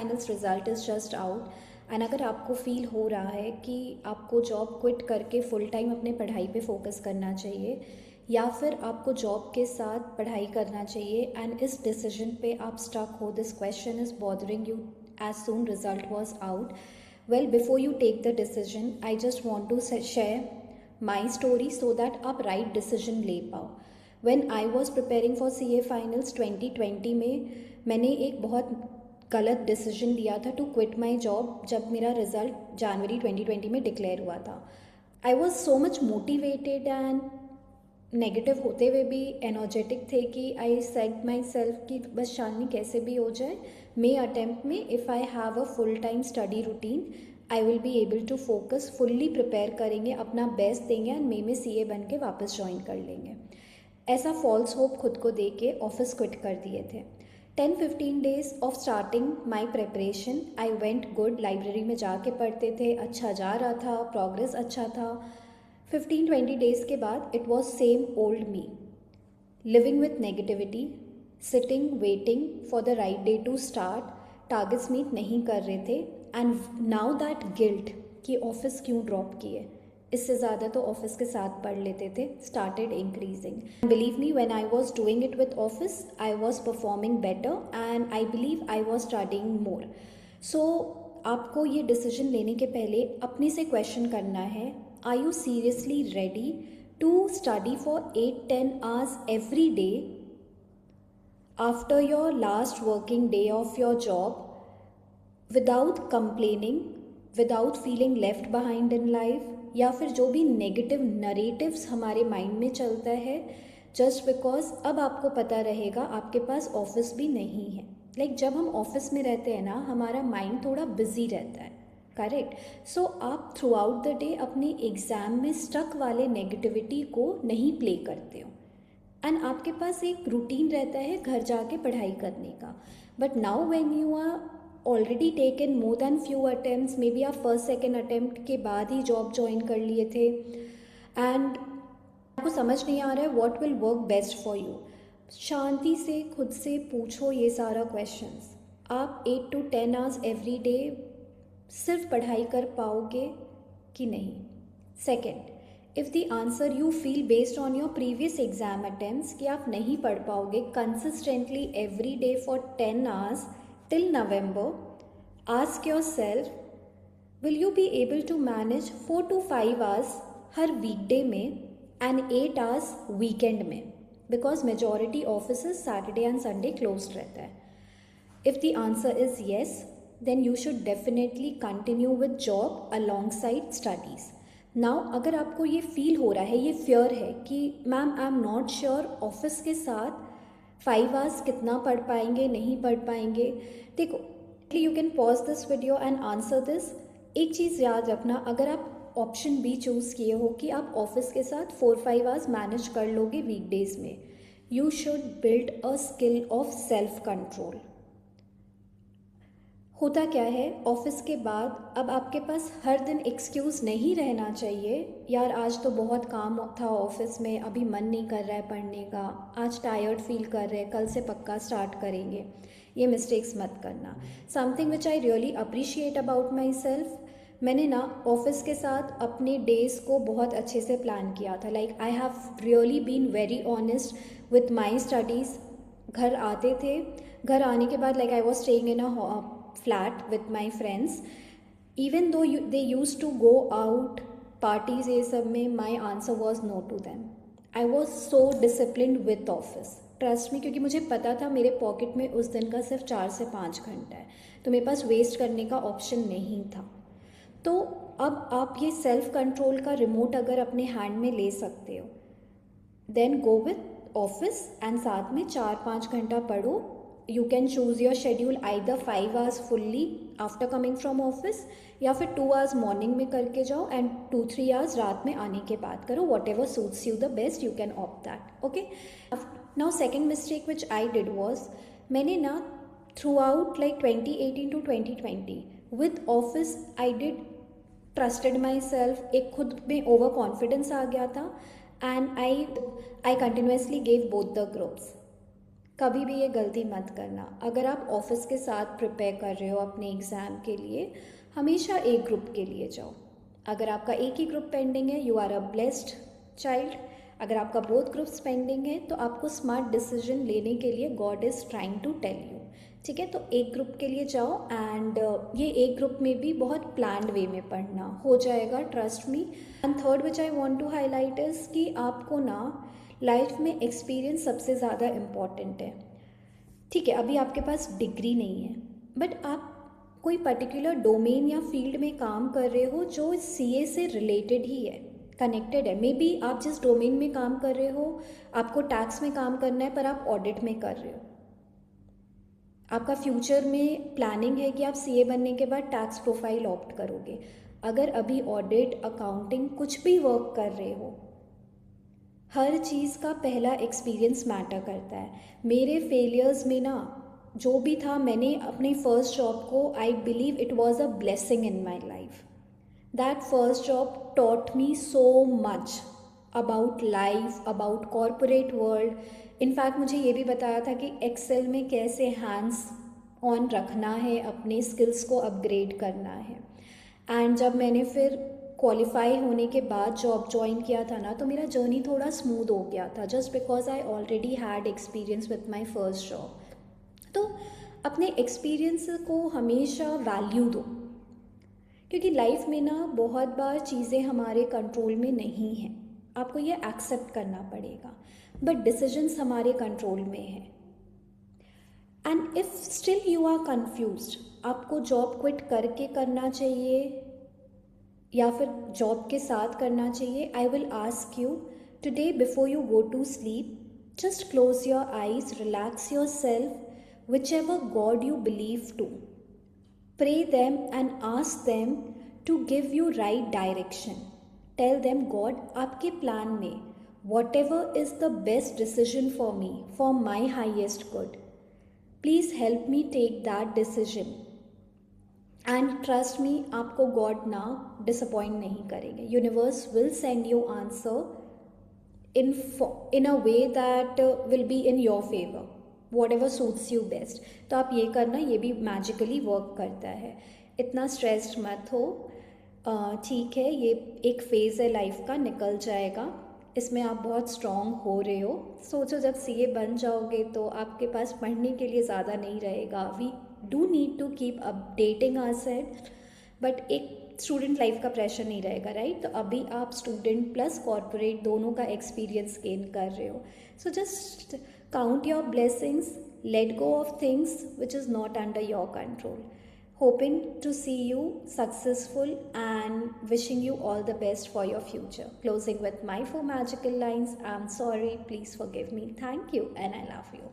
Finals result is just out and अगर आपको feel हो रहा है कि आपको जॉब क्विट करके फुल टाइम अपने पढ़ाई पे फोकस करना चाहिए या फिर आपको जॉब के साथ पढ़ाई करना चाहिए एंड इस डिसीजन पे आप स्टक हो, this question is bothering you as soon result was out, well before you take the decision I just want to share my story so that आप राइट डिसीजन ले पाओ। When I was preparing for CA finals 2020 में मैंने एक बहुत गलत decision लिया था टू क्विट माई जॉब जब मेरा रिज़ल्ट जनवरी 2020 में डिक्लेयर हुआ था। I was so much motivated and negative होते हुए भी एनर्जेटिक थे कि आई सेट माई सेल्फ कि बस शालिनी कैसे भी हो जाए मे अटेम्प्ट में if I have a full time study routine I will be able to focus, fully prepare करेंगे, अपना बेस्ट देंगे एंड मे में CA बन के वापस ज्वाइन कर लेंगे। ऐसा फॉल्स होप खुद को दे के ऑफिस क्विट कर दिए थे। 10-15 days of starting my preparation I went good, library में जाके पढ़ते थे, अच्छा जा रहा था, प्रोग्रेस अच्छा था। 15-20 डेज के बाद it was same old me, living with negativity, sitting waiting for the right day to start, targets meet नहीं कर रहे थे एंड नाउ दैट गिल्ट कि ऑफिस क्यों ड्रॉप किए, इससे ज़्यादा तो ऑफिस के साथ पढ़ लेते थे, started increasing. Believe me when I was doing it with office I was performing better and I believe I was studying more. So आपको ये डिसीजन लेने के पहले अपने से क्वेश्चन करना है, are you seriously ready to study for 8-10 hours every day after your last working day of your job without complaining, without feeling left behind in life, या फिर जो भी नेगेटिव नरेटिव्स हमारे माइंड में चलता है जस्ट बिकॉज अब आपको पता रहेगा आपके पास ऑफिस भी नहीं है। लाइक जब हम ऑफिस में रहते हैं ना हमारा माइंड थोड़ा बिजी रहता है, करेक्ट? सो आप थ्रू आउट द डे अपने एग्ज़ाम में स्टक वाले नेगेटिविटी को नहीं प्ले करते हो एंड आपके पास एक रूटीन रहता है घर जाके पढ़ाई करने का। But now when you are already taken more than few attempts, may be आप फर्स्ट सेकेंड अटेम्प्ट के बाद ही जॉब ज्वाइन कर लिए थे एंड आपको समझ नहीं आ रहा है what will work best for you, शांति से खुद से पूछो ये सारा क्वेश्चंस। आप 8-10 hours एवरी डे सिर्फ पढ़ाई कर पाओगे कि नहीं? Second, if the answer you feel based on your previous exam attempts कि आप नहीं पढ़ पाओगे consistently every day for 10 hours till November, ask yourself, will you be able to manage 4 to 5 hours हर वीकडे में and 8 hours वीकेंड में? Because majority offices Saturday and Sunday closed रहता है। If the answer is yes then you should definitely continue with job alongside studies. Now अगर आपको ये feel हो रहा है, ये फियर है कि ma'am I am not sure office के साथ 5 hours कितना पढ़ पाएंगे नहीं पढ़ पाएंगे, देखो you can pause this video and answer this. एक चीज़ याद रखना, अगर आप ऑप्शन बी चूज़ किए हो कि आप ऑफिस के साथ 4-5 hours मैनेज कर लोगे वीकडेज में, you should build a skill of self control. होता क्या है ऑफिस के बाद अब आपके पास हर दिन एक्सक्यूज़ नहीं रहना चाहिए, यार आज तो बहुत काम था ऑफिस में, अभी मन नहीं कर रहा है पढ़ने का, आज टायर्ड फील कर रहे हैं, कल से पक्का स्टार्ट करेंगे। ये मिस्टेक्स मत करना। Something which I really appreciate about my self, मैंने ना ऑफिस के साथ अपने डेज़ को बहुत अच्छे से प्लान किया था। Like I have really been very honest with my studies. घर आते थे, घर आने के बाद like I was staying in a flat with my friends, even though they used to go out parties ये सब में, my answer was no to them. I was so disciplined with office, trust me, क्योंकि मुझे पता था मेरे pocket में उस दिन का सिर्फ 4 से 5 घंटा है, तो मेरे पास वेस्ट करने का ऑप्शन नहीं था। तो अब आप ये सेल्फ कंट्रोल का रिमोट अगर अपने हैंड में ले सकते हो then go with office and साथ में 4-5 घंटा पढ़ो। You can choose your schedule either 5 hours fully after coming from office या फिर 2 hours मॉर्निंग में करके जाओ एंड 2-3 hours रात में आने के बाद करो। What ever suits you the best you can opt that, okay. Now second mistake which I did was, मैंने ना through out like 2018 to 2020 with office I did trusted my self, एक खुद में ओवर कॉन्फिडेंस आ गया था and I continuously gave both the groups, कभी भी ये गलती मत करना। अगर आप ऑफिस के साथ प्रिपेयर कर रहे हो अपने एग्ज़ाम के लिए, हमेशा एक ग्रुप के लिए जाओ। अगर आपका एक ही ग्रुप पेंडिंग है, you are a blessed child. अगर आपका बोथ ग्रुप्स पेंडिंग है तो आपको स्मार्ट डिसीजन लेने के लिए God is trying to tell you. ठीक है, तो एक ग्रुप के लिए जाओ एंड ये एक ग्रुप में भी बहुत प्लान्ड वे में पढ़ना हो जाएगा, trust me. And third which I want to highlight is कि आपको ना लाइफ में एक्सपीरियंस सबसे ज़्यादा इम्पॉर्टेंट है। ठीक है, अभी आपके पास डिग्री नहीं है, बट आप कोई पर्टिकुलर डोमेन या फील्ड में काम कर रहे हो जो सीए से रिलेटेड ही है, कनेक्टेड है। मे बी आप जिस डोमेन में काम कर रहे हो, आपको टैक्स में काम करना है पर आप ऑडिट में कर रहे हो। आपका फ्यूचर में प्लानिंग है कि आप सीए बनने के बाद टैक्स प्रोफाइल ऑप्ट करोगे। अगर अभी ऑडिट, अकाउंटिंग कुछ भी वर्क कर रहे हो, हर चीज़ का पहला एक्सपीरियंस मैटर करता है। मेरे फेलियर्स में ना जो भी था, मैंने अपनी फर्स्ट जॉब को, I believe it was a blessing in my life. That first job taught me so much about life, about corporate world. In fact मुझे ये भी बताया था कि एक्सेल में कैसे हैंड्स ऑन रखना है, अपने स्किल्स को अपग्रेड करना है। एंड जब मैंने फिर क्वालिफाई होने के बाद जॉब ज्वाइन किया था ना, तो मेरा जर्नी थोड़ा स्मूथ हो गया था, just because I already had experience with my first job. तो अपने एक्सपीरियंस को हमेशा वैल्यू दो, क्योंकि लाइफ में ना बहुत बार चीज़ें हमारे कंट्रोल में नहीं हैं, आपको ये एक्सेप्ट करना पड़ेगा। बट डिसीजंस हमारे कंट्रोल में है। And if still you are confused, आपको जॉब क्विट करके करना चाहिए या फिर जॉब के साथ करना चाहिए, I will ask you today before you go to sleep, just close your eyes, relax your self, which ever God you believe to, pray them and ask them to give you right direction. Tell them, God, आपके plan में whatever is the best decision for me, for my highest good, please help me take that decision. And trust me, आपको God ना disappoint नहीं करेंगे. Universe will send you answer in a way that will be in your favor. Whatever suits you best. तो आप ये करना, ये भी मैजिकली वर्क करता है। इतना स्ट्रेस्ड मत हो, ठीक है, ये एक फेज़ है लाइफ का, निकल जाएगा। इसमें आप बहुत स्ट्रॉन्ग हो रहे हो। सोचो जब सीए बन जाओगे तो आपके पास पढ़ने के लिए ज़्यादा नहीं रहेगा। We do need to keep updating ourselves, but एक स्टूडेंट लाइफ का प्रेशर नहीं रहेगा, राइट। तो अभी आप स्टूडेंट प्लस कॉर्पोरेट दोनों का एक्सपीरियंस गेन कर रहे हो। So just count your blessings, let go of things which is not under your control. Hoping to see you successful and wishing you all the best for your future. Closing with my 4 magical lines. I'm sorry, please forgive me. Thank you and I love you.